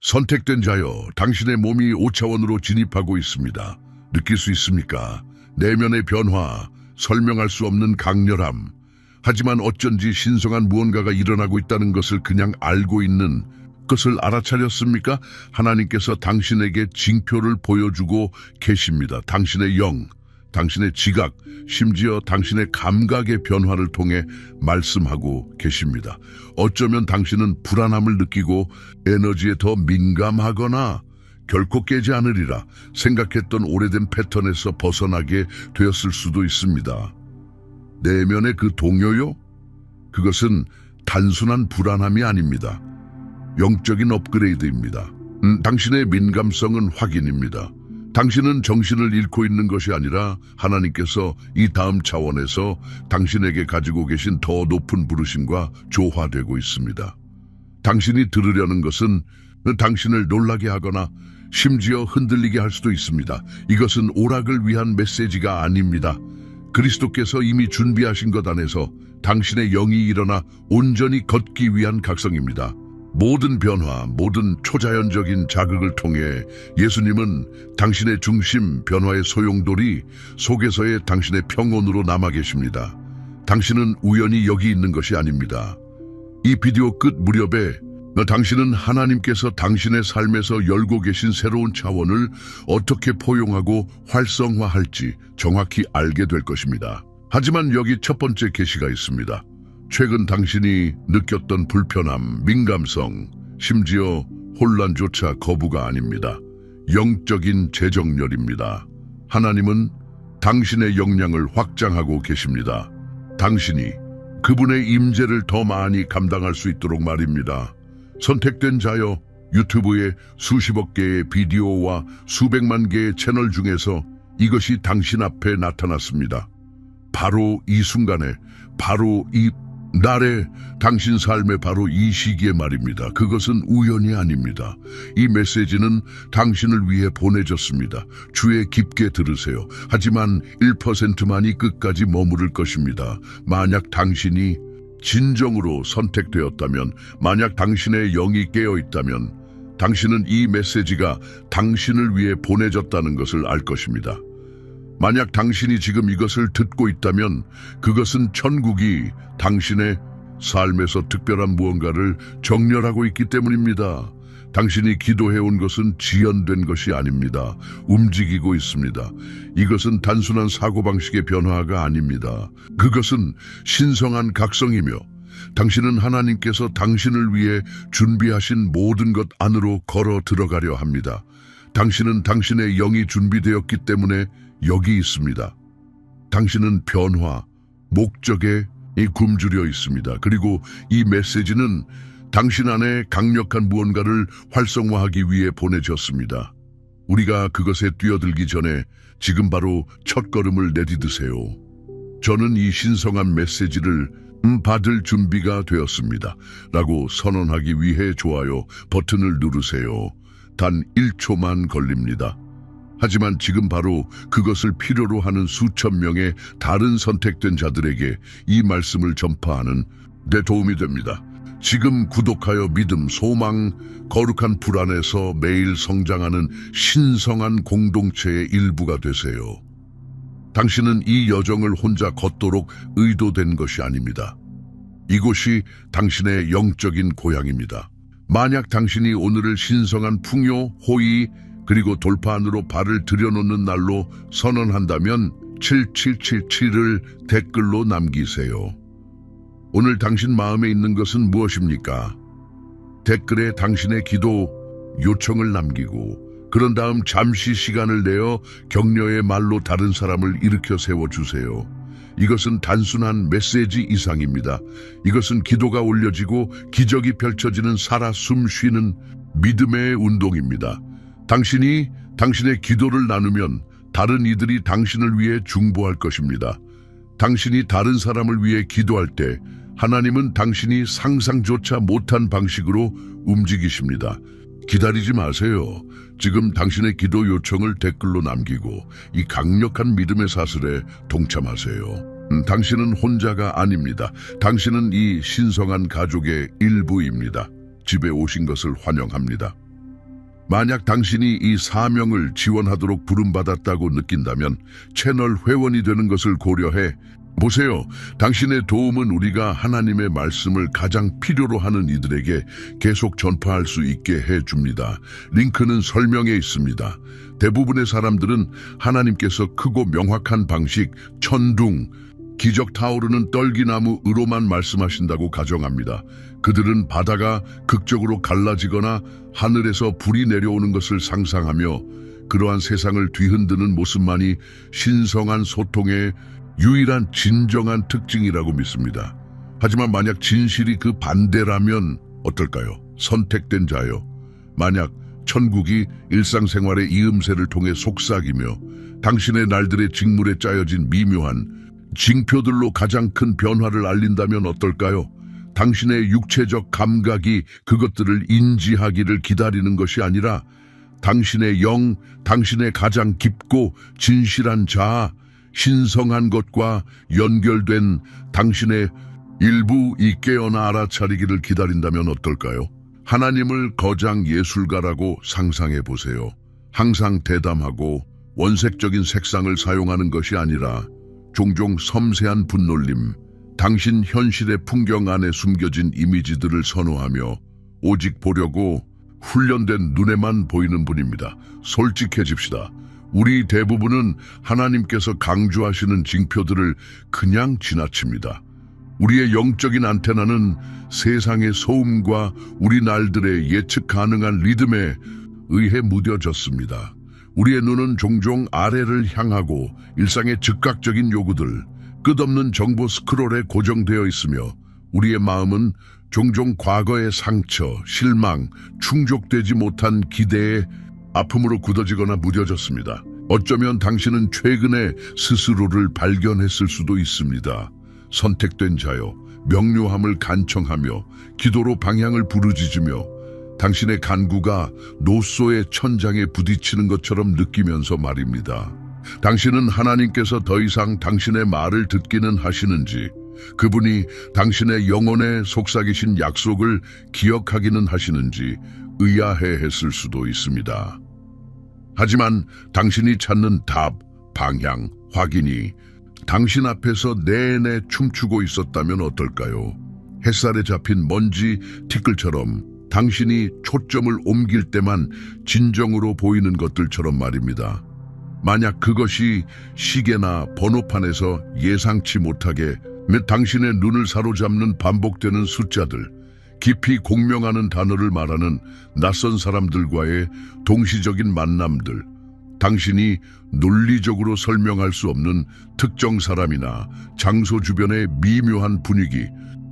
선택된 자여, 당신의 몸이 5차원으로 진입하고 있습니다. 느낄 수 있습니까? 내면의 변화, 설명할 수 없는 강렬함. 하지만 어쩐지 신성한 무언가가 일어나고 있다는 것을 그냥 알고 있는 것을 알아차렸습니까? 하나님께서 당신에게 징표를 보여주고 계십니다. 당신의 영, 당신의 지각, 심지어 당신의 감각의 변화를 통해 말씀하고 계십니다. 어쩌면 당신은 불안함을 느끼고 에너지에 더 민감하거나 결코 깨지 않으리라 생각했던 오래된 패턴에서 벗어나게 되었을 수도 있습니다. 내면의 그 동요요? 그것은 단순한 불안함이 아닙니다. 영적인 업그레이드입니다. 당신의 민감성은 확인입니다. 당신은 정신을 잃고 있는 것이 아니라 하나님께서 이 다음 차원에서 당신에게 가지고 계신 더 높은 부르심과 조화되고 있습니다. 당신이 들으려는 것은 당신을 놀라게 하거나 심지어 흔들리게 할 수도 있습니다. 이것은 오락을 위한 메시지가 아닙니다. 그리스도께서 이미 준비하신 것 안에서 당신의 영이 일어나 온전히 걷기 위한 각성입니다. 모든 변화, 모든 초자연적인 자극을 통해 예수님은 당신의 중심, 변화의 소용돌이 속에서의 당신의 평온으로 남아 계십니다. 당신은 우연히 여기 있는 것이 아닙니다. 이 비디오 끝 무렵에 당신은 하나님께서 당신의 삶에서 열고 계신 새로운 차원을 어떻게 포용하고 활성화할지 정확히 알게 될 것입니다. 하지만 여기 첫 번째 계시가 있습니다. 최근 당신이 느꼈던 불편함, 민감성, 심지어 혼란조차 거부가 아닙니다. 영적인 재정렬입니다. 하나님은 당신의 역량을 확장하고 계십니다. 당신이 그분의 임재를 더 많이 감당할 수 있도록 말입니다. 선택된 자여, 유튜브에 수십억 개의 비디오와 수백만 개의 채널 중에서 이것이 당신 앞에 나타났습니다. 바로 이 순간에, 바로 이 날에, 당신 삶의 바로 이 시기에 말입니다. 그것은 우연이 아닙니다. 이 메시지는 당신을 위해 보내졌습니다. 주의 깊게 들으세요. 하지만 1%만이 끝까지 머무를 것입니다. 만약 당신이 진정으로 선택되었다면, 만약 당신의 영이 깨어있다면 당신은 이 메시지가 당신을 위해 보내졌다는 것을 알 것입니다. 만약 당신이 지금 이것을 듣고 있다면 그것은 천국이 당신의 삶에서 특별한 무언가를 정렬하고 있기 때문입니다. 당신이 기도해온 것은 지연된 것이 아닙니다. 움직이고 있습니다. 이것은 단순한 사고방식의 변화가 아닙니다. 그것은 신성한 각성이며 당신은 하나님께서 당신을 위해 준비하신 모든 것 안으로 걸어 들어가려 합니다. 당신은 당신의 영이 준비되었기 때문에 여기 있습니다. 당신은 변화, 목적에 굶주려 있습니다. 그리고 이 메시지는 당신 안에 강력한 무언가를 활성화하기 위해 보내졌습니다. 우리가 그것에 뛰어들기 전에 지금 바로 첫걸음을 내디드세요. 저는 이 신성한 메시지를 받을 준비가 되었습니다. 라고 선언하기 위해 좋아요 버튼을 누르세요. 단 1초만 걸립니다. 하지만 지금 바로 그것을 필요로 하는 수천 명의 다른 선택된 자들에게 이 말씀을 전파하는 데 도움이 됩니다. 지금 구독하여 믿음, 소망, 거룩한 불안에서 매일 성장하는 신성한 공동체의 일부가 되세요. 당신은 이 여정을 혼자 걷도록 의도된 것이 아닙니다. 이곳이 당신의 영적인 고향입니다. 만약 당신이 오늘을 신성한 풍요, 호의, 그리고 돌파안으로 발을 들여놓는 날로 선언한다면 7777을 댓글로 남기세요. 오늘 당신 마음에 있는 것은 무엇입니까? 댓글에 당신의 기도 요청을 남기고 그런 다음 잠시 시간을 내어 격려의 말로 다른 사람을 일으켜 세워주세요. 이것은 단순한 메시지 이상입니다. 이것은 기도가 올려지고 기적이 펼쳐지는 살아 숨 쉬는 믿음의 운동입니다. 당신이 당신의 기도를 나누면 다른 이들이 당신을 위해 중보할 것입니다. 당신이 다른 사람을 위해 기도할 때 하나님은 당신이 상상조차 못한 방식으로 움직이십니다. 기다리지 마세요. 지금 당신의 기도 요청을 댓글로 남기고 이 강력한 믿음의 사슬에 동참하세요. 당신은 혼자가 아닙니다. 당신은 이 신성한 가족의 일부입니다. 집에 오신 것을 환영합니다. 만약 당신이 이 사명을 지원하도록 부름받았다고 느낀다면 채널 회원이 되는 것을 고려해 보세요. 당신의 도움은 우리가 하나님의 말씀을 가장 필요로 하는 이들에게 계속 전파할 수 있게 해줍니다. 링크는 설명에 있습니다. 대부분의 사람들은 하나님께서 크고 명확한 방식, 천둥, 기적 타오르는 떨기나무으로만 말씀하신다고 가정합니다. 그들은 바다가 극적으로 갈라지거나 하늘에서 불이 내려오는 것을 상상하며 그러한 세상을 뒤흔드는 모습만이 신성한 소통의 유일한 진정한 특징이라고 믿습니다. 하지만 만약 진실이 그 반대라면 어떨까요? 선택된 자요. 만약 천국이 일상생활의 이음새를 통해 속삭이며 당신의 날들의 직물에 짜여진 미묘한 징표들로 가장 큰 변화를 알린다면 어떨까요? 당신의 육체적 감각이 그것들을 인지하기를 기다리는 것이 아니라 당신의 영, 당신의 가장 깊고 진실한 자아, 신성한 것과 연결된 당신의 일부 이 깨어나 알아차리기를 기다린다면 어떨까요? 하나님을 거장 예술가라고 상상해 보세요. 항상 대담하고 원색적인 색상을 사용하는 것이 아니라 종종 섬세한 분놀림, 당신 현실의 풍경 안에 숨겨진 이미지들을 선호하며 오직 보려고 훈련된 눈에만 보이는 분입니다. 솔직해집시다. 우리 대부분은 하나님께서 강조하시는 징표들을 그냥 지나칩니다. 우리의 영적인 안테나는 세상의 소음과 우리 날들의 예측 가능한 리듬에 의해 무뎌졌습니다. 우리의 눈은 종종 아래를 향하고 일상의 즉각적인 요구들, 끝없는 정보 스크롤에 고정되어 있으며 우리의 마음은 종종 과거의 상처, 실망, 충족되지 못한 기대의 아픔으로 굳어지거나 무뎌졌습니다. 어쩌면 당신은 최근에 스스로를 발견했을 수도 있습니다. 선택된 자여, 명료함을 간청하며 기도로 방향을 부르짖으며 당신의 간구가 노소의 천장에 부딪히는 것처럼 느끼면서 말입니다. 당신은 하나님께서 더 이상 당신의 말을 듣기는 하시는지, 그분이 당신의 영혼에 속삭이신 약속을 기억하기는 하시는지 의아해했을 수도 있습니다. 하지만 당신이 찾는 답, 방향, 확인이 당신 앞에서 내내 춤추고 있었다면 어떨까요? 햇살에 잡힌 먼지 티끌처럼 당신이 초점을 옮길 때만 진정으로 보이는 것들처럼 말입니다. 만약 그것이 시계나 번호판에서 예상치 못하게 당신의 눈을 사로잡는 반복되는 숫자들, 깊이 공명하는 단어를 말하는 낯선 사람들과의 동시적인 만남들, 당신이 논리적으로 설명할 수 없는 특정 사람이나 장소 주변의 미묘한 분위기,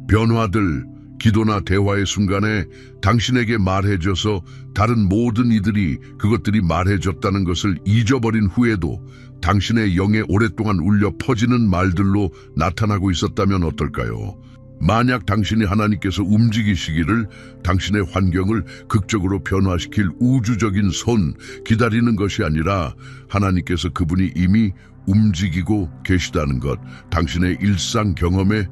변화들, 기도나 대화의 순간에 당신에게 말해줘서 다른 모든 이들이 그것들이 말해줬다는 것을 잊어버린 후에도 당신의 영에 오랫동안 울려 퍼지는 말들로 나타나고 있었다면 어떨까요? 만약 당신이 하나님께서 움직이시기를 당신의 환경을 극적으로 변화시킬 우주적인 손 기다리는 것이 아니라 하나님께서 그분이 이미 움직이고 계시다는 것, 당신의 일상 경험에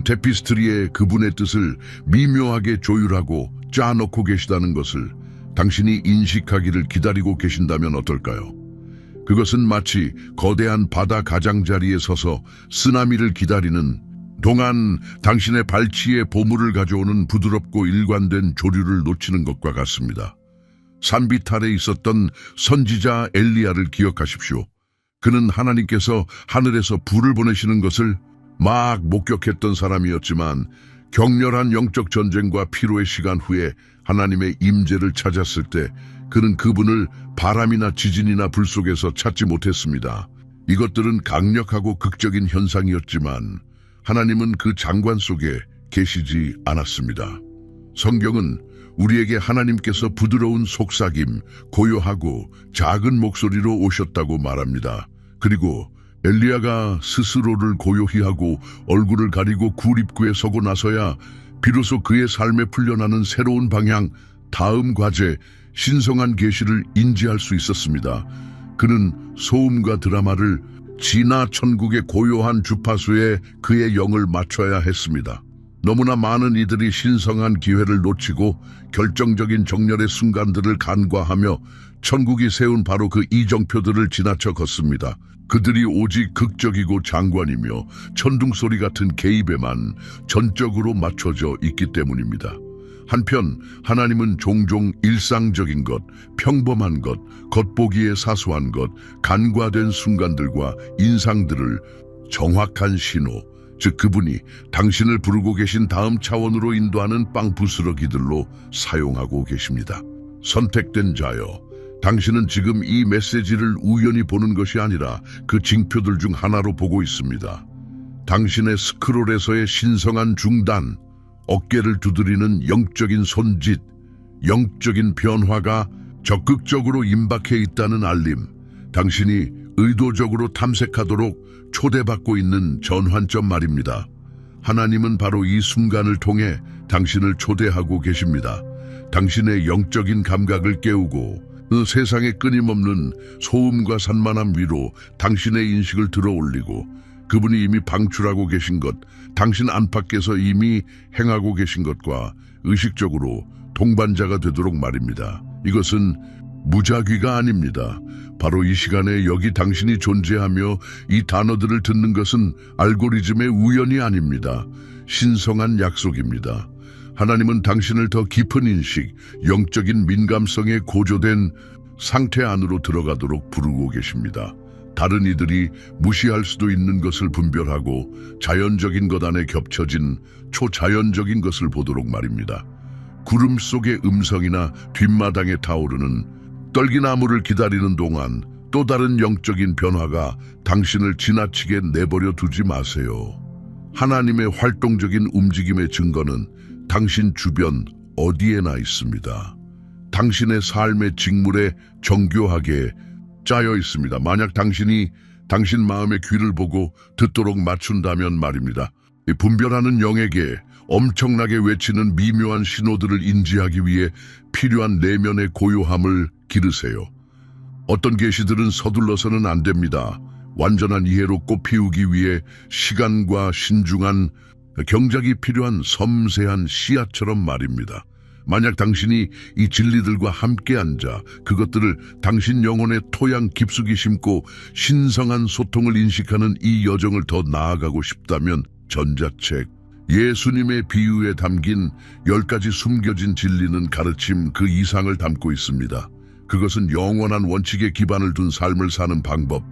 테피스트리에 그분의 뜻을 미묘하게 조율하고 짜놓고 계시다는 것을 당신이 인식하기를 기다리고 계신다면 어떨까요? 그것은 마치 거대한 바다 가장자리에 서서 쓰나미를 기다리는 동안 당신의 발치에 보물을 가져오는 부드럽고 일관된 조류를 놓치는 것과 같습니다. 산비탈에 있었던 선지자 엘리야를 기억하십시오. 그는 하나님께서 하늘에서 불을 보내시는 것을 막 목격했던 사람이었지만 격렬한 영적 전쟁과 피로의 시간 후에 하나님의 임재를 찾았을 때 그는 그분을 바람이나 지진이나 불 속에서 찾지 못했습니다. 이것들은 강력하고 극적인 현상이었지만 하나님은 그 장관 속에 계시지 않았습니다. 성경은 우리에게 하나님께서 부드러운 속삭임, 고요하고 작은 목소리로 오셨다고 말합니다. 그리고 엘리야가 스스로를 고요히 하고 얼굴을 가리고 굴 입구에 서고 나서야 비로소 그의 삶에 풀려나는 새로운 방향, 다음 과제, 신성한 계시를 인지할 수 있었습니다. 그는 소음과 드라마를 지나 천국의 고요한 주파수에 그의 영을 맞춰야 했습니다. 너무나 많은 이들이 신성한 기회를 놓치고 결정적인 정렬의 순간들을 간과하며 천국이 세운 바로 그 이정표들을 지나쳐 걷습니다. 그들이 오직 극적이고 장관이며 천둥소리 같은 개입에만 전적으로 맞춰져 있기 때문입니다. 한편 하나님은 종종 일상적인 것, 평범한 것, 겉보기에 사소한 것, 간과된 순간들과 인상들을 정확한 신호, 즉 그분이 당신을 부르고 계신 다음 차원으로 인도하는 빵부스러기들로 사용하고 계십니다. 선택된 자여, 당신은 지금 이 메시지를 우연히 보는 것이 아니라 그 징표들 중 하나로 보고 있습니다. 당신의 스크롤에서의 신성한 중단, 어깨를 두드리는 영적인 손짓, 영적인 변화가 적극적으로 임박해 있다는 알림, 당신이 의도적으로 탐색하도록 초대받고 있는 전환점 말입니다. 하나님은 바로 이 순간을 통해 당신을 초대하고 계십니다. 당신의 영적인 감각을 깨우고 그 세상의 끊임없는 소음과 산만함 위로 당신의 인식을 들어올리고 그분이 이미 방출하고 계신 것, 당신 안팎에서 이미 행하고 계신 것과 의식적으로 동반자가 되도록 말입니다. 이것은 무작위가 아닙니다. 바로 이 시간에 여기 당신이 존재하며 이 단어들을 듣는 것은 알고리즘의 우연이 아닙니다. 신성한 약속입니다. 하나님은 당신을 더 깊은 인식, 영적인 민감성에 고조된 상태 안으로 들어가도록 부르고 계십니다. 다른 이들이 무시할 수도 있는 것을 분별하고 자연적인 것 안에 겹쳐진 초자연적인 것을 보도록 말입니다. 구름 속의 음성이나 뒷마당에 타오르는 떨기나무를 기다리는 동안 또 다른 영적인 변화가 당신을 지나치게 내버려 두지 마세요. 하나님의 활동적인 움직임의 증거는 당신 주변 어디에나 있습니다. 당신의 삶의 직물에 정교하게 짜여 있습니다. 만약 당신이 당신 마음의 귀를 보고 듣도록 맞춘다면 말입니다. 분별하는 영에게 엄청나게 외치는 미묘한 신호들을 인지하기 위해 필요한 내면의 고요함을 기르세요. 어떤 계시들은 서둘러서는 안 됩니다. 완전한 이해로 꽃피우기 위해 시간과 신중한 경작이 필요한 섬세한 씨앗처럼 말입니다. 만약 당신이 이 진리들과 함께 앉아 그것들을 당신 영혼의 토양 깊숙이 심고 신성한 소통을 인식하는 이 여정을 더 나아가고 싶다면 전자책 예수님의 비유에 담긴 10가지 숨겨진 진리는 가르침 그 이상을 담고 있습니다. 그것은 영원한 원칙에 기반을 둔 삶을 사는 방법,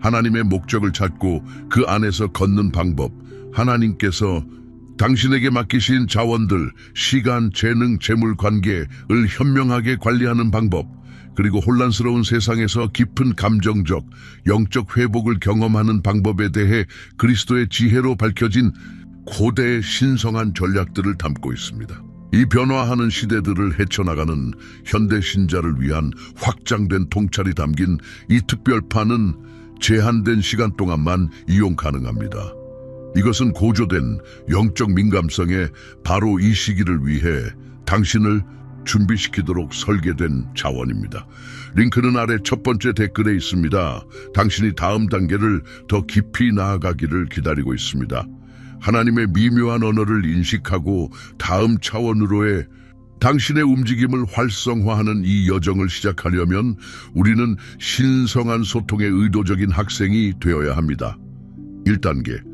하나님의 목적을 찾고 그 안에서 걷는 방법, 하나님께서 당신에게 맡기신 자원들, 시간, 재능, 재물 관계를 현명하게 관리하는 방법, 그리고 혼란스러운 세상에서 깊은 감정적, 영적 회복을 경험하는 방법에 대해 그리스도의 지혜로 밝혀진 고대의 신성한 전략들을 담고 있습니다. 이 변화하는 시대들을 헤쳐나가는 현대 신자를 위한 확장된 통찰이 담긴 이 특별판은 제한된 시간 동안만 이용 가능합니다. 이것은 고조된 영적 민감성에 바로 이 시기를 위해 당신을 준비시키도록 설계된 자원입니다. 링크는 아래 첫 번째 댓글에 있습니다. 당신이 다음 단계를 더 깊이 나아가기를 기다리고 있습니다. 하나님의 미묘한 언어를 인식하고 다음 차원으로의 당신의 움직임을 활성화하는 이 여정을 시작하려면 우리는 신성한 소통의 의도적인 학생이 되어야 합니다. 1단계,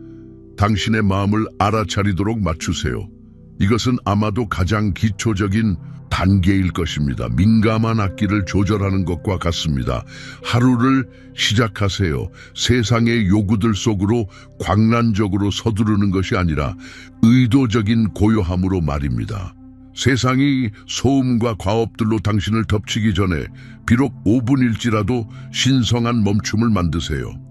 당신의 마음을 알아차리도록 맞추세요. 이것은 아마도 가장 기초적인 단계일 것입니다. 민감한 악기를 조절하는 것과 같습니다. 하루를 시작하세요. 세상의 요구들 속으로 광란적으로 서두르는 것이 아니라 의도적인 고요함으로 말입니다. 세상이 소음과 과업들로 당신을 덮치기 전에 비록 5분일지라도 신성한 멈춤을 만드세요.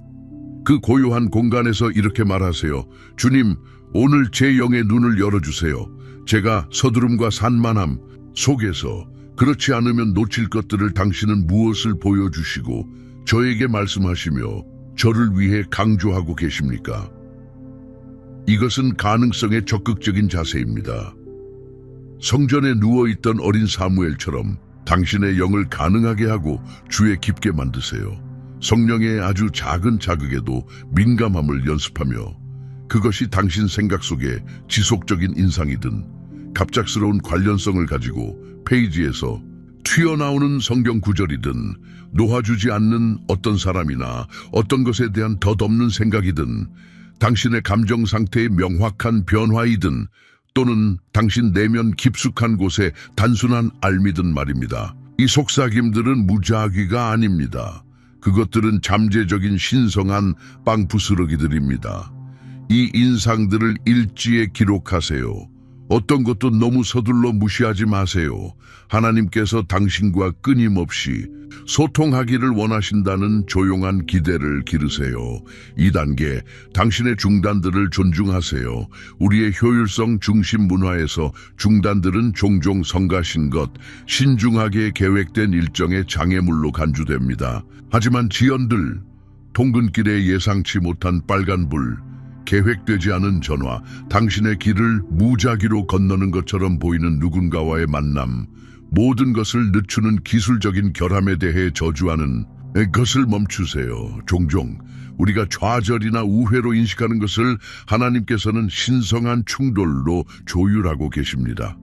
그 고요한 공간에서 이렇게 말하세요. 주님, 오늘 제 영의 눈을 열어주세요. 제가 서두름과 산만함 속에서 그렇지 않으면 놓칠 것들을 당신은 무엇을 보여주시고 저에게 말씀하시며 저를 위해 강조하고 계십니까? 이것은 가능성의 적극적인 자세입니다. 성전에 누워있던 어린 사무엘처럼 당신의 영을 가능하게 하고 주에 깊게 만드세요. 성령의 아주 작은 자극에도 민감함을 연습하며 그것이 당신 생각 속에 지속적인 인상이든 갑작스러운 관련성을 가지고 페이지에서 튀어나오는 성경 구절이든 놓아주지 않는 어떤 사람이나 어떤 것에 대한 덧없는 생각이든 당신의 감정 상태의 명확한 변화이든 또는 당신 내면 깊숙한 곳에 단순한 알미든 말입니다. 이 속삭임들은 무작위가 아닙니다. 그것들은 잠재적인 신성한 빵부스러기들입니다. 이 인상들을 일지에 기록하세요. 어떤 것도 너무 서둘러 무시하지 마세요. 하나님께서 당신과 끊임없이 소통하기를 원하신다는 조용한 기대를 기르세요. 2단계, 당신의 중단들을 존중하세요. 우리의 효율성 중심 문화에서 중단들은 종종 성가신 것, 신중하게 계획된 일정의 장애물로 간주됩니다. 하지만 지연들, 통근길에 예상치 못한 빨간불, 계획되지 않은 전화, 당신의 길을 무작위로 건너는 것처럼 보이는 누군가와의 만남, 모든 것을 늦추는 기술적인 결함에 대해 저주하는 것을 멈추세요. 종종 우리가 좌절이나 우회로 인식하는 것을 하나님께서는 신성한 충돌로 조율하고 계십니다.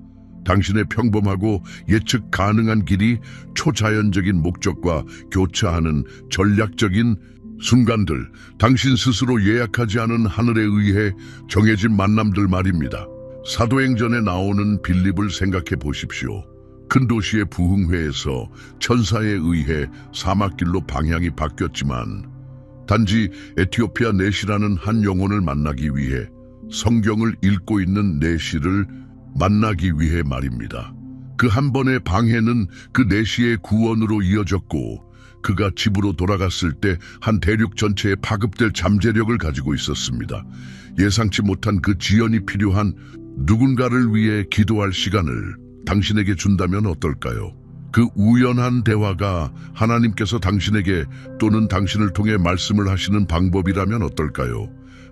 당신의 평범하고 예측 가능한 길이 초자연적인 목적과 교차하는 전략적인 순간들, 당신 스스로 예약하지 않은 하늘에 의해 정해진 만남들 말입니다. 사도행전에 나오는 빌립을 생각해 보십시오. 큰 도시의 부흥회에서 천사에 의해 사막길로 방향이 바뀌었지만 단지 에티오피아 내시라는 한 영혼을 만나기 위해 성경을 읽고 있는 내시를 만나기 위해 말입니다. 그 한 번의 방해는 그 내시의 구원으로 이어졌고 그가 집으로 돌아갔을 때 한 대륙 전체에 파급될 잠재력을 가지고 있었습니다. 예상치 못한 그 지연이 필요한 누군가를 위해 기도할 시간을 당신에게 준다면 어떨까요? 그 우연한 대화가 하나님께서 당신에게 또는 당신을 통해 말씀을 하시는 방법이라면 어떨까요?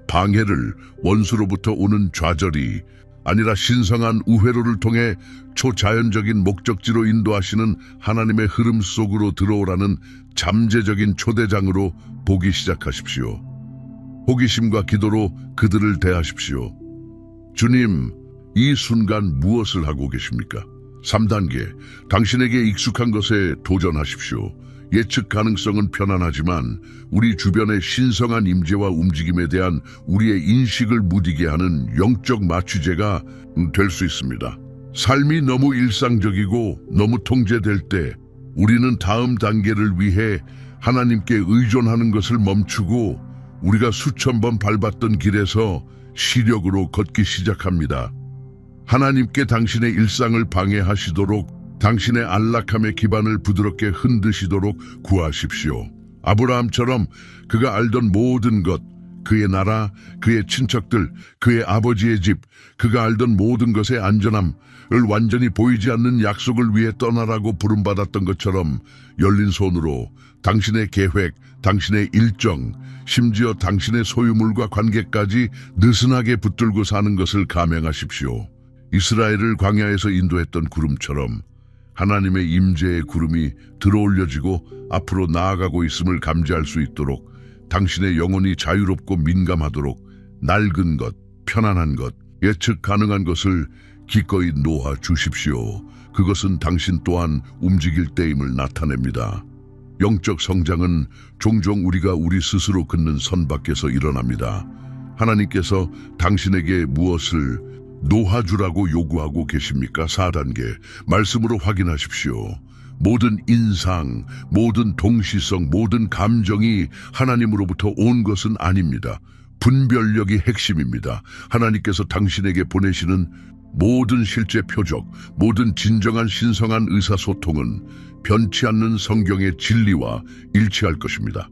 방해를 원수로부터 오는 좌절이 아니라 신성한 우회로를 통해 초자연적인 목적지로 인도하시는 하나님의 흐름 속으로 들어오라는 잠재적인 초대장으로 보기 시작하십시오. 호기심과 기도로 그들을 대하십시오. 주님, 이 순간 무엇을 하고 계십니까? 3단계, 당신에게 익숙한 것에 도전하십시오. 예측 가능성은 편안하지만 우리 주변의 신성한 임재와 움직임에 대한 우리의 인식을 무디게 하는 영적 마취제가 될 수 있습니다. 삶이 너무 일상적이고 너무 통제될 때 우리는 다음 단계를 위해 하나님께 의존하는 것을 멈추고 우리가 수천 번 밟았던 길에서 시력으로 걷기 시작합니다. 하나님께 당신의 일상을 방해하시도록 당신의 안락함의 기반을 부드럽게 흔드시도록 구하십시오. 아브라함처럼 그가 알던 모든 것, 그의 나라, 그의 친척들, 그의 아버지의 집, 그가 알던 모든 것의 안전함을 완전히 보이지 않는 약속을 위해 떠나라고 부름받았던 것처럼 열린 손으로 당신의 계획, 당신의 일정, 심지어 당신의 소유물과 관계까지 느슨하게 붙들고 사는 것을 감행하십시오. 이스라엘을 광야에서 인도했던 구름처럼 하나님의 임재의 구름이 들어올려지고 앞으로 나아가고 있음을 감지할 수 있도록 당신의 영혼이 자유롭고 민감하도록 낡은 것, 편안한 것, 예측 가능한 것을 기꺼이 놓아 주십시오. 그것은 당신 또한 움직일 때임을 나타냅니다. 영적 성장은 종종 우리가 우리 스스로 긋는 선 밖에서 일어납니다. 하나님께서 당신에게 무엇을 놓아주라고 요구하고 계십니까? 4단계, 말씀으로 확인하십시오. 모든 인상, 모든 동시성, 모든 감정이 하나님으로부터 온 것은 아닙니다. 분별력이 핵심입니다. 하나님께서 당신에게 보내시는 모든 실제 표적, 모든 진정한 신성한 의사소통은 변치 않는 성경의 진리와 일치할 것입니다.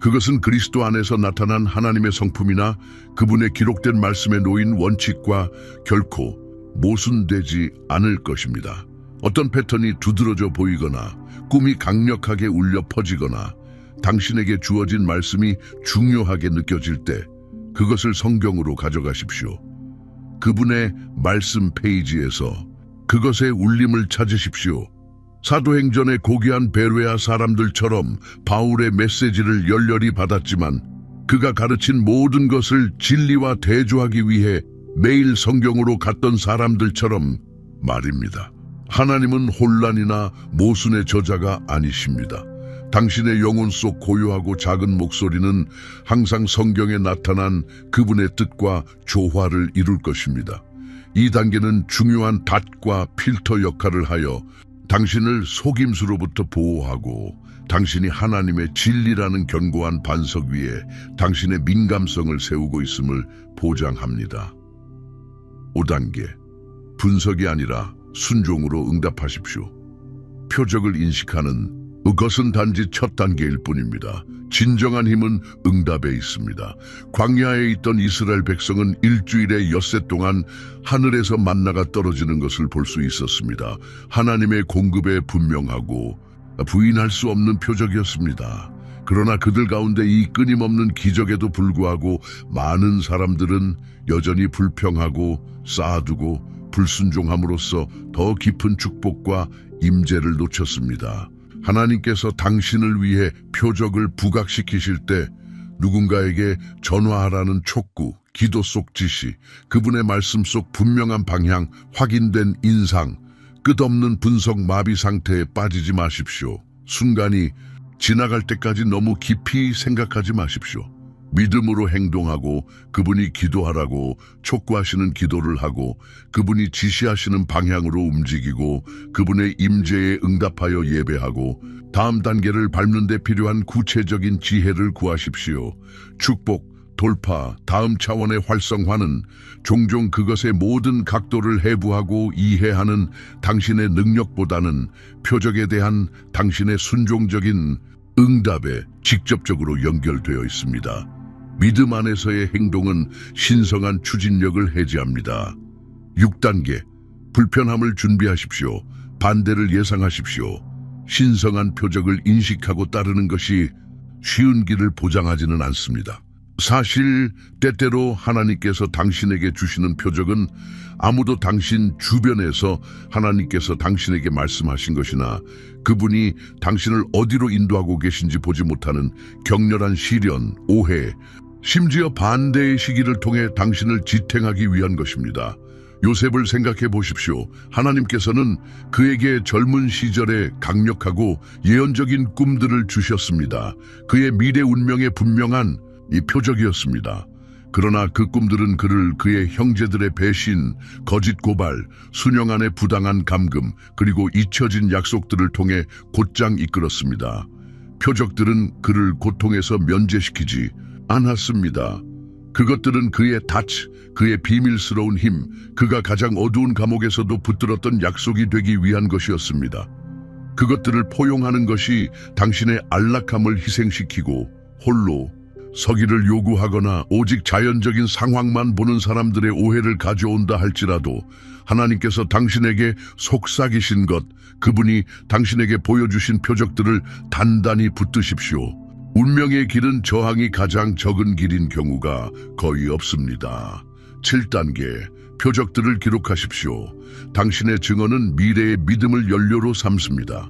그것은 그리스도 안에서 나타난 하나님의 성품이나 그분의 기록된 말씀에 놓인 원칙과 결코 모순되지 않을 것입니다. 어떤 패턴이 두드러져 보이거나 꿈이 강력하게 울려 퍼지거나 당신에게 주어진 말씀이 중요하게 느껴질 때 그것을 성경으로 가져가십시오. 그분의 말씀 페이지에서 그것의 울림을 찾으십시오. 사도행전의 고귀한 베레아 사람들처럼 바울의 메시지를 열렬히 받았지만 그가 가르친 모든 것을 진리와 대조하기 위해 매일 성경으로 갔던 사람들처럼 말입니다. 하나님은 혼란이나 모순의 저자가 아니십니다. 당신의 영혼 속 고요하고 작은 목소리는 항상 성경에 나타난 그분의 뜻과 조화를 이룰 것입니다. 이 단계는 중요한 닷과 필터 역할을 하여 당신을 속임수로부터 보호하고 당신이 하나님의 진리라는 견고한 반석 위에 당신의 민감성을 세우고 있음을 보장합니다. 5단계, 분석이 아니라 순종으로 응답하십시오. 표적을 인식하는 그것은 단지 첫 단계일 뿐입니다. 진정한 힘은 응답에 있습니다. 광야에 있던 이스라엘 백성은 일주일에 엿새 동안 하늘에서 만나가 떨어지는 것을 볼 수 있었습니다. 하나님의 공급에 분명하고 부인할 수 없는 표적이었습니다. 그러나 그들 가운데 이 끊임없는 기적에도 불구하고 많은 사람들은 여전히 불평하고 쌓아두고 불순종함으로써 더 깊은 축복과 임재를 놓쳤습니다. 하나님께서 당신을 위해 표적을 부각시키실 때 누군가에게 전화하라는 촉구, 기도 속 지시, 그분의 말씀 속 분명한 방향, 확인된 인상, 끝없는 분석 마비 상태에 빠지지 마십시오. 순간이 지나갈 때까지 너무 깊이 생각하지 마십시오. 믿음으로 행동하고 그분이 기도하라고 촉구하시는 기도를 하고 그분이 지시하시는 방향으로 움직이고 그분의 임재에 응답하여 예배하고 다음 단계를 밟는 데 필요한 구체적인 지혜를 구하십시오. 축복, 돌파, 다음 차원의 활성화는 종종 그것의 모든 각도를 해부하고 이해하는 당신의 능력보다는 표적에 대한 당신의 순종적인 응답에 직접적으로 연결되어 있습니다. 믿음 안에서의 행동은 신성한 추진력을 해제합니다. 6단계, 불편함을 준비하십시오. 반대를 예상하십시오. 신성한 표적을 인식하고 따르는 것이 쉬운 길을 보장하지는 않습니다. 사실 때때로 하나님께서 당신에게 주시는 표적은 아무도 당신 주변에서 하나님께서 당신에게 말씀하신 것이나 그분이 당신을 어디로 인도하고 계신지 보지 못하는 격렬한 시련, 오해, 심지어 반대의 시기를 통해 당신을 지탱하기 위한 것입니다. 요셉을 생각해 보십시오. 하나님께서는 그에게 젊은 시절에 강력하고 예언적인 꿈들을 주셨습니다. 그의 미래 운명에 분명한 이 표적이었습니다. 그러나 그 꿈들은 그를 그의 형제들의 배신, 거짓 고발, 수령 안의 부당한 감금, 그리고 잊혀진 약속들을 통해 곧장 이끌었습니다. 표적들은 그를 고통에서 면제시키지 않았습니다. 그것들은 그의 닻, 그의 비밀스러운 힘, 그가 가장 어두운 감옥에서도 붙들었던 약속이 되기 위한 것이었습니다. 그것들을 포용하는 것이 당신의 안락함을 희생시키고 홀로 서기를 요구하거나 오직 자연적인 상황만 보는 사람들의 오해를 가져온다 할지라도 하나님께서 당신에게 속삭이신 것, 그분이 당신에게 보여주신 표적들을 단단히 붙드십시오. 운명의 길은 저항이 가장 적은 길인 경우가 거의 없습니다. 7단계, 표적들을 기록하십시오. 당신의 증언은 미래의 믿음을 연료로 삼습니다.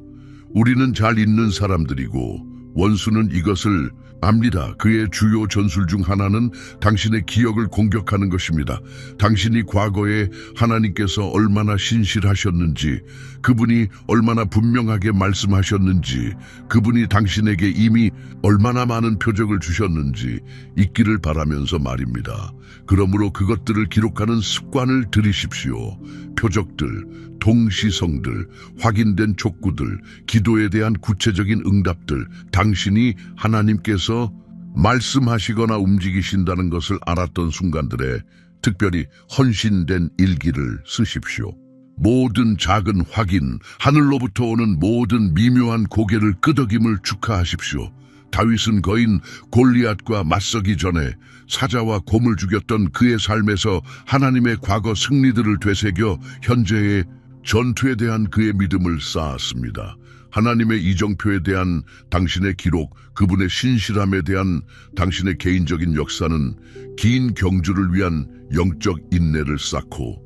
우리는 잘 잊는 사람들이고 원수는 이것을 압니다. 그의 주요 전술 중 하나는 당신의 기억을 공격하는 것입니다. 당신이 과거에 하나님께서 얼마나 신실하셨는지, 그분이 얼마나 분명하게 말씀하셨는지, 그분이 당신에게 이미 얼마나 많은 표적을 주셨는지 잊기를 바라면서 말입니다. 그러므로 그것들을 기록하는 습관을 들이십시오. 표적들, 동시성들, 확인된 촉구들, 기도에 대한 구체적인 응답들, 당신이 하나님께서 말씀하시거나 움직이신다는 것을 알았던 순간들에 특별히 헌신된 일기를 쓰십시오. 모든 작은 확인, 하늘로부터 오는 모든 미묘한 고개를 끄덕임을 축하하십시오. 다윗은 거인 골리앗과 맞서기 전에 사자와 곰을 죽였던 그의 삶에서 하나님의 과거 승리들을 되새겨 현재의 전투에 대한 그의 믿음을 쌓았습니다. 하나님의 이정표에 대한 당신의 기록, 그분의 신실함에 대한 당신의 개인적인 역사는 긴 경주를 위한 영적 인내를 쌓고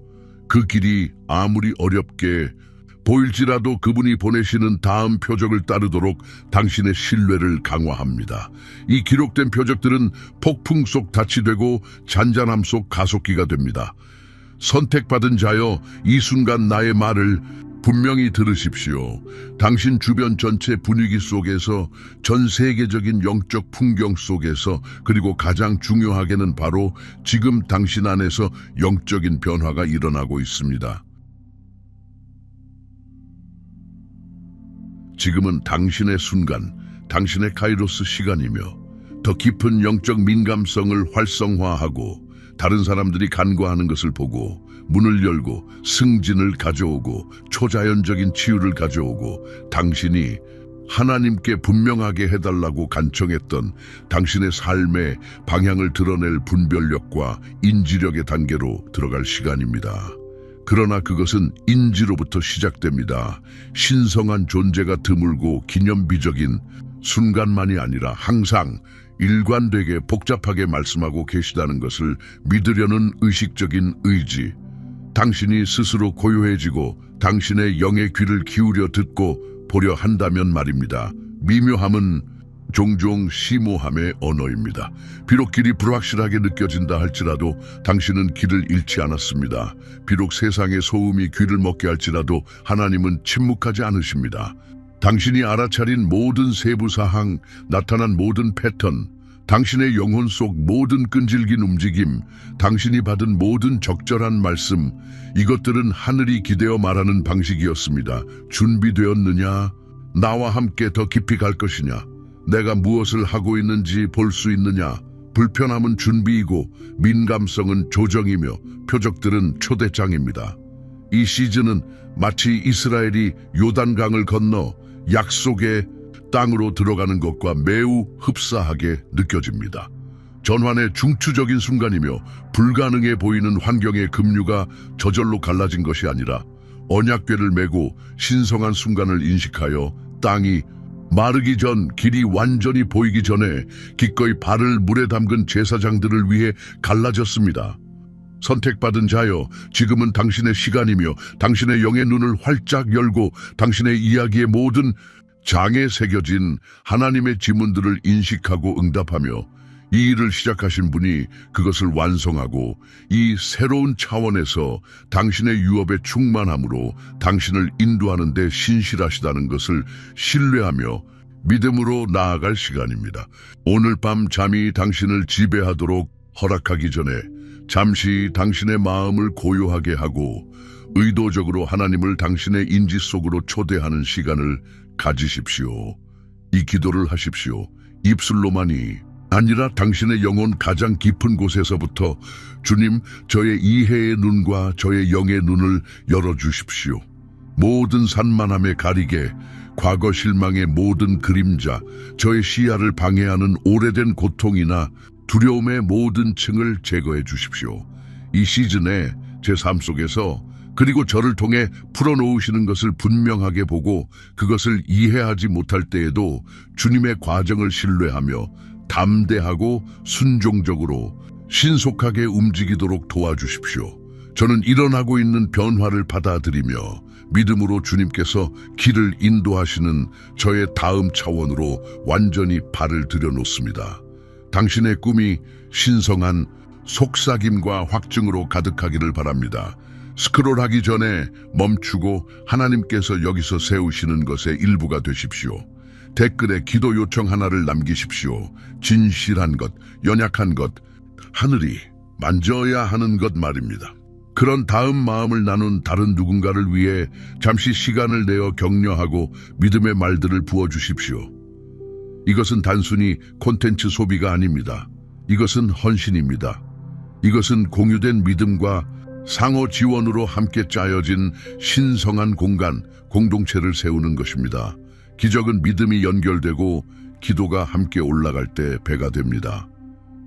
그 길이 아무리 어렵게 보일지라도 그분이 보내시는 다음 표적을 따르도록 당신의 신뢰를 강화합니다. 이 기록된 표적들은 폭풍 속 닻이 되고 잔잔함 속 가속기가 됩니다. 선택받은 자여, 이 순간 나의 말을 분명히 들으십시오. 당신 주변 전체 분위기 속에서, 전 세계적인 영적 풍경 속에서, 그리고 가장 중요하게는 바로 지금 당신 안에서 영적인 변화가 일어나고 있습니다. 지금은 당신의 순간, 당신의 카이로스 시간이며 더 깊은 영적 민감성을 활성화하고 다른 사람들이 간과하는 것을 보고 문을 열고 승진을 가져오고 초자연적인 치유를 가져오고 당신이 하나님께 분명하게 해달라고 간청했던 당신의 삶의 방향을 드러낼 분별력과 인지력의 단계로 들어갈 시간입니다. 그러나 그것은 인지로부터 시작됩니다. 신성한 존재가 드물고 기념비적인 순간만이 아니라 항상 일관되게 복잡하게 말씀하고 계시다는 것을 믿으려는 의식적인 의지. 당신이 스스로 고요해지고 당신의 영의 귀를 기울여 듣고 보려 한다면 말입니다. 미묘함은 종종 심오함의 언어입니다. 비록 길이 불확실하게 느껴진다 할지라도 당신은 길을 잃지 않았습니다. 비록 세상의 소음이 귀를 먹게 할지라도 하나님은 침묵하지 않으십니다. 당신이 알아차린 모든 세부사항, 나타난 모든 패턴, 당신의 영혼 속 모든 끈질긴 움직임, 당신이 받은 모든 적절한 말씀, 이것들은 하늘이 기대어 말하는 방식이었습니다. 준비되었느냐? 나와 함께 더 깊이 갈 것이냐? 내가 무엇을 하고 있는지 볼 수 있느냐? 불편함은 준비이고 민감성은 조정이며 표적들은 초대장입니다. 이 시즌은 마치 이스라엘이 요단강을 건너 약속의 땅으로 들어가는 것과 매우 흡사하게 느껴집니다. 전환의 중추적인 순간이며 불가능해 보이는 환경의 급류가 저절로 갈라진 것이 아니라 언약궤를 메고 신성한 순간을 인식하여 땅이 마르기 전, 길이 완전히 보이기 전에 기꺼이 발을 물에 담근 제사장들을 위해 갈라졌습니다. 선택받은 자여, 지금은 당신의 시간이며 당신의 영의 눈을 활짝 열고 당신의 이야기의 모든 장에 새겨진 하나님의 지문들을 인식하고 응답하며 이 일을 시작하신 분이 그것을 완성하고 이 새로운 차원에서 당신의 유업의 충만함으로 당신을 인도하는 데 신실하시다는 것을 신뢰하며 믿음으로 나아갈 시간입니다. 오늘 밤 잠이 당신을 지배하도록 허락하기 전에 잠시 당신의 마음을 고요하게 하고 의도적으로 하나님을 당신의 인지 속으로 초대하는 시간을 가지십시오. 이 기도를 하십시오. 입술로만이 아니라 당신의 영혼 가장 깊은 곳에서부터 주님, 저의 이해의 눈과 저의 영의 눈을 열어주십시오. 모든 산만함에 가리게 과거 실망의 모든 그림자, 저의 시야를 방해하는 오래된 고통이나 두려움의 모든 층을 제거해 주십시오. 이 시즌에 제 삶 속에서 그리고 저를 통해 풀어놓으시는 것을 분명하게 보고 그것을 이해하지 못할 때에도 주님의 과정을 신뢰하며 담대하고 순종적으로 신속하게 움직이도록 도와주십시오. 저는 일어나고 있는 변화를 받아들이며 믿음으로 주님께서 길을 인도하시는 저의 다음 차원으로 완전히 발을 들여놓습니다. 당신의 꿈이 신성한 속삭임과 확증으로 가득하기를 바랍니다. 스크롤하기 전에 멈추고 하나님께서 여기서 세우시는 것의 일부가 되십시오. 댓글에 기도 요청 하나를 남기십시오. 진실한 것, 연약한 것, 하늘이 만져야 하는 것 말입니다. 그런 다음 마음을 나눈 다른 누군가를 위해 잠시 시간을 내어 격려하고 믿음의 말들을 부어주십시오. 이것은 단순히 콘텐츠 소비가 아닙니다. 이것은 헌신입니다. 이것은 공유된 믿음과 상호 지원으로 함께 짜여진 신성한 공간, 공동체를 세우는 것입니다. 기적은 믿음이 연결되고 기도가 함께 올라갈 때 배가 됩니다.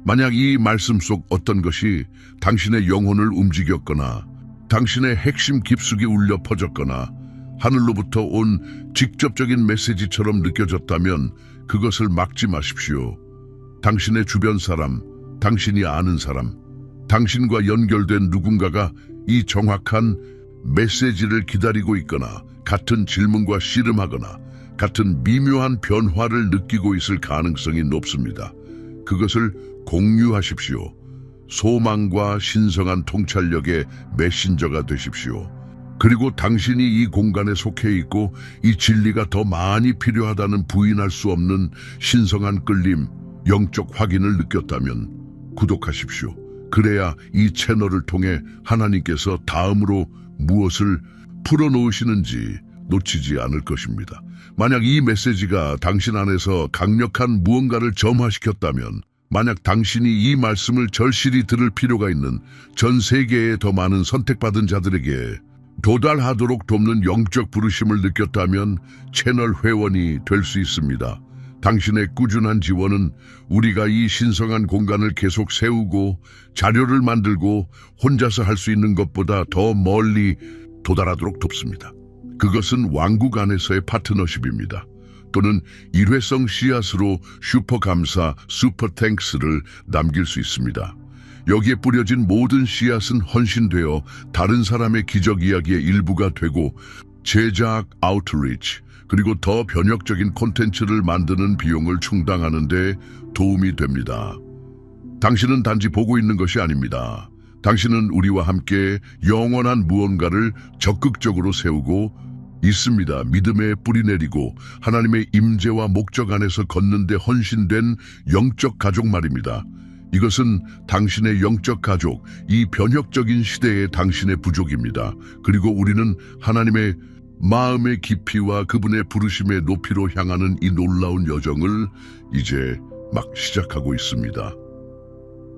만약 이 말씀 속 어떤 것이 당신의 영혼을 움직였거나 당신의 핵심 깊숙이 울려 퍼졌거나 하늘로부터 온 직접적인 메시지처럼 느껴졌다면 그것을 막지 마십시오. 당신의 주변 사람, 당신이 아는 사람, 당신과 연결된 누군가가 이 정확한 메시지를 기다리고 있거나 같은 질문과 씨름하거나 같은 미묘한 변화를 느끼고 있을 가능성이 높습니다. 그것을 공유하십시오. 소망과 신성한 통찰력의 메신저가 되십시오. 그리고 당신이 이 공간에 속해 있고 이 진리가 더 많이 필요하다는 부인할 수 없는 신성한 끌림, 영적 확인을 느꼈다면 구독하십시오. 그래야 이 채널을 통해 하나님께서 다음으로 무엇을 풀어놓으시는지 놓치지 않을 것입니다. 만약 이 메시지가 당신 안에서 강력한 무언가를 점화시켰다면, 만약 당신이 이 말씀을 절실히 들을 필요가 있는 전 세계의 더 많은 선택받은 자들에게 도달하도록 돕는 영적 부르심을 느꼈다면 채널 회원이 될 수 있습니다. 당신의 꾸준한 지원은 우리가 이 신성한 공간을 계속 세우고 자료를 만들고 혼자서 할 수 있는 것보다 더 멀리 도달하도록 돕습니다. 그것은 왕국 안에서의 파트너십입니다. 또는 일회성 씨앗으로 슈퍼감사, 슈퍼탱크스를 남길 수 있습니다. 여기에 뿌려진 모든 씨앗은 헌신되어 다른 사람의 기적 이야기의 일부가 되고 제작, 아웃리치, 그리고 더 변혁적인 콘텐츠를 만드는 비용을 충당하는 데 도움이 됩니다. 당신은 단지 보고 있는 것이 아닙니다. 당신은 우리와 함께 영원한 무언가를 적극적으로 세우고 있습니다. 믿음의 뿌리 내리고 하나님의 임재와 목적 안에서 걷는 데 헌신된 영적 가족 말입니다. 이것은 당신의 영적 가족, 이 변혁적인 시대의 당신의 부족입니다. 그리고 우리는 하나님의 마음의 깊이와 그분의 부르심의 높이로 향하는 이 놀라운 여정을 이제 막 시작하고 있습니다.